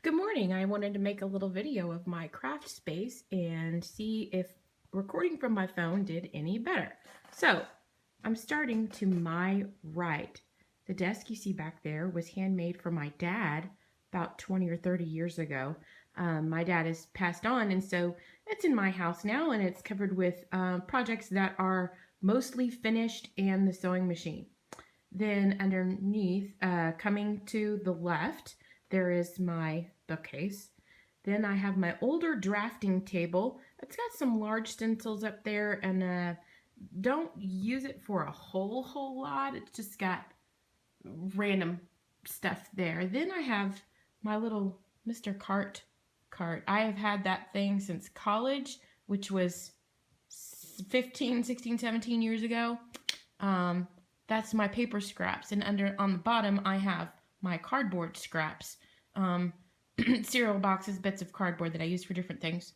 Good morning. I wanted to make a little video of my craft space and see if recording from my phone did any better. So I'm starting to my right. The desk you see back there was handmade for my dad about 20 or 30 years ago. My dad has passed on, and so it's in my house now, and it's covered with projects that are mostly finished and the sewing machine. Then underneath, coming to the left, there is my bookcase. Then I have my older drafting table. It's got some large stencils up there, and don't use it for a whole lot. It's just got random stuff there. Then I have my little Mr. Cart cart. I have had that thing since college, which was 15, 16, 17 years ago. That's my paper scraps, and on the bottom I have my cardboard scraps, cereal boxes, bits of cardboard that I use for different things.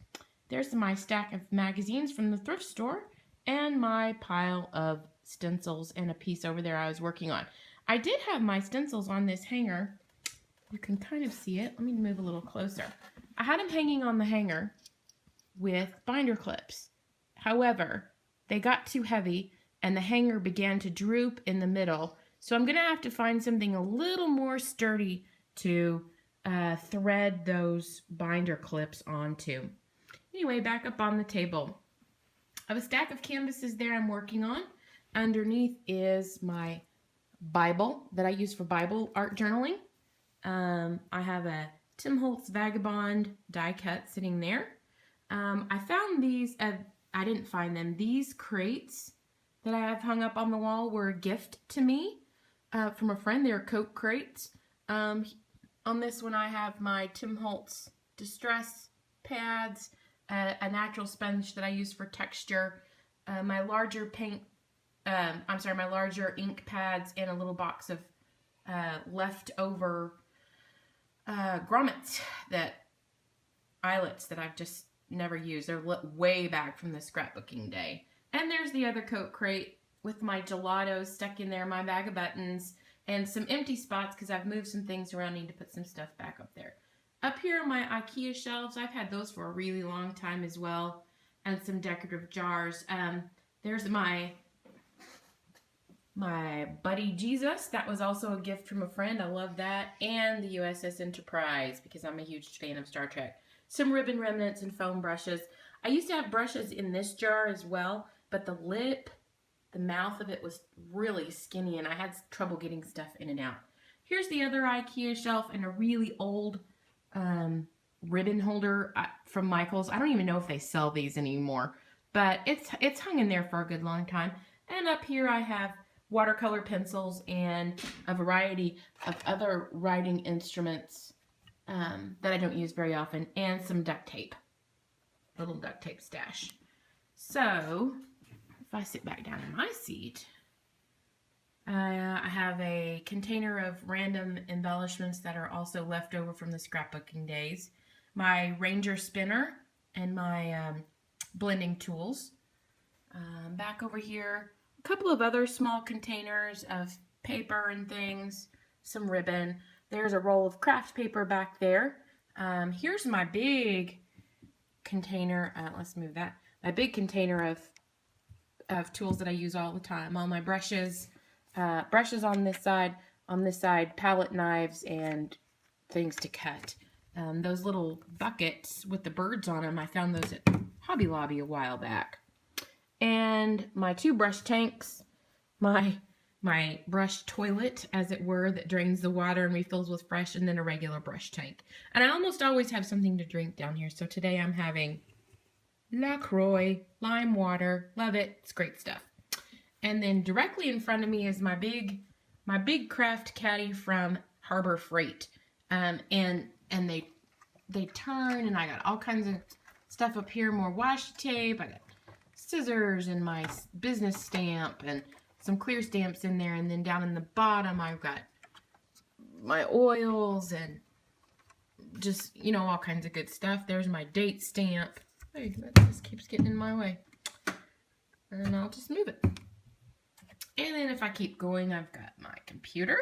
There's my stack of magazines from the thrift store, and my pile of stencils and a piece over there I was working on. I did have my stencils on this hanger. You can kind of see it. Let me move a little closer. I had them hanging on the hanger with binder clips. However, they got too heavy and the hanger began to droop in the middle. So I'm going to have to find something a little more sturdy to thread those binder clips onto. Anyway, back up on the table. I have a stack of canvases there I'm working on. Underneath is my Bible that I use for Bible art journaling. I have a Tim Holtz Vagabond die cut sitting there. I found these, I didn't find them. These crates that I have hung up on the wall were a gift to me from a friend. They're Coke crates. On this one I have my Tim Holtz Distress pads, a natural sponge that I use for texture, my larger my larger ink pads, and a little box of leftover grommets, eyelets that I've just never used. They're way back from the scrapbooking day. And there's the other Coke crate with my gelatos stuck in there, my bag of buttons, and some empty spots because I've moved some things around. I need to put some stuff back up there. Up here are my IKEA shelves. I've had those for a really long time as well, and some decorative jars. There's my Buddy Jesus. That was also a gift from a friend. I love that. And the USS Enterprise because I'm a huge fan of Star Trek. Some ribbon remnants and foam brushes. I used to have brushes in this jar as well, but the mouth of it was really skinny and I had trouble getting stuff in and out. Here's the other IKEA shelf and a really old ribbon holder from Michael's. I don't even know if they sell these anymore, but it's hung in there for a good long time. And up here I have watercolor pencils and a variety of other writing instruments that I don't use very often, and some duct tape. A little duct tape stash. So, if I sit back down in my seat, I have a container of random embellishments that are also left over from the scrapbooking days. My Ranger spinner and my blending tools. Back over here, a couple of other small containers of paper and things, some ribbon. There's a roll of craft paper back there. Here's my big container. Let's move that. My big container of tools that I use all the time. All my brushes, brushes on this side, palette knives, and things to cut. Those little buckets with the birds on them, I found those at Hobby Lobby a while back. And my two brush tanks, my brush toilet, as it were, that drains the water and refills with fresh, and then a regular brush tank. And I almost always have something to drink down here. So today I'm having LaCroix lime water. Love it. It's great stuff. And then directly in front of me is my big craft caddy from Harbor Freight. And they turn, and I got all kinds of stuff up here, more washi tape. I got scissors and my business stamp and some clear stamps in there, and then down in the bottom I've got my oils and just, you know, all kinds of good stuff. There's my date stamp. Hey, that just keeps getting in my way. And I'll just move it. And then if I keep going, I've got my computer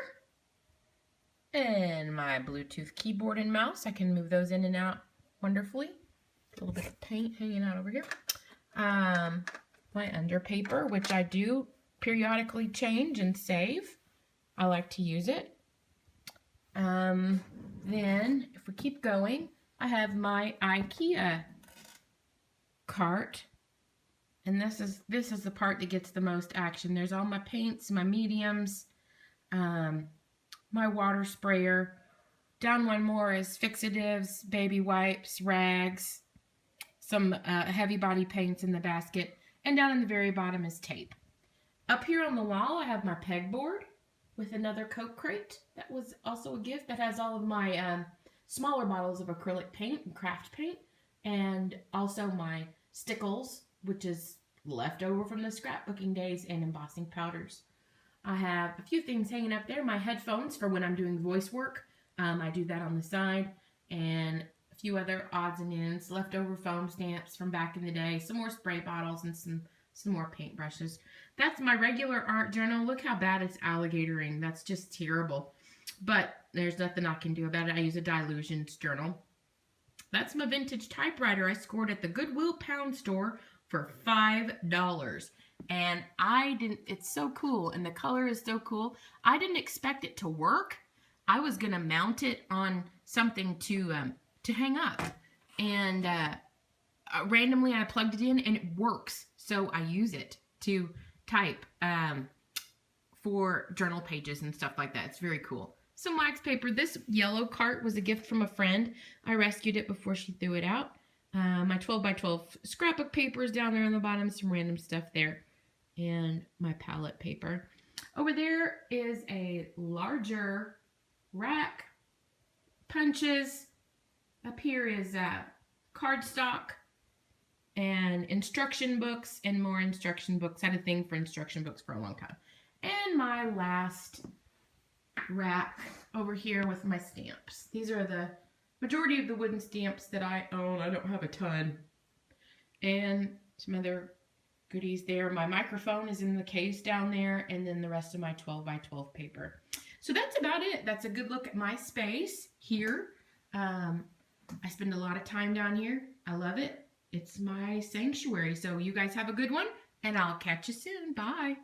And my Bluetooth keyboard and mouse. I can move those in and out wonderfully. A little bit of paint hanging out over here. My under paper, which I do periodically change and save. I like to use it. Then, if we keep going, I have my IKEA cart. And this is the part that gets the most action. There's all my paints, my mediums, my water sprayer. Down one more is fixatives, baby wipes, rags, some heavy body paints in the basket, and down in the very bottom is tape. Up here on the wall I have my pegboard with another Coke crate. That was also a gift that has all of my smaller bottles of acrylic paint and craft paint, and also my stickles, which is leftover from the scrapbooking days, and embossing powders. I have a few things hanging up there. My headphones for when I'm doing voice work. I do that on the side. And a few other odds and ends. Leftover foam stamps from back in the day. Some more spray bottles and some more paintbrushes. That's my regular art journal. Look how bad it's alligatoring. That's just terrible. But there's nothing I can do about it. I use a Dilutions journal. That's my vintage typewriter I scored at the Goodwill Pound Store for $5. And it's so cool, and the color is so cool. I didn't expect it to work. I was gonna mount it on something to hang up, and randomly I plugged it in and it works. So I use it to type for journal pages and stuff like that. It's very cool. Some wax paper. This yellow cart was a gift from a friend. I rescued it before she threw it out. My 12 by 12 scrapbook paper is down there on the bottom, some random stuff there, and my palette paper. Over there is a larger rack, punches. Up here is cardstock and instruction books and more instruction books. I had a thing for instruction books for a long time. And my last rack over here with my stamps. These are the majority of the wooden stamps that I own. I don't have a ton. And some other goodies there. My microphone is in the case down there, and then the rest of my 12 by 12 paper. So that's about it. That's a good look at my space here. I spend a lot of time down here. I love it. It's my sanctuary. So you guys have a good one, and I'll catch you soon. Bye.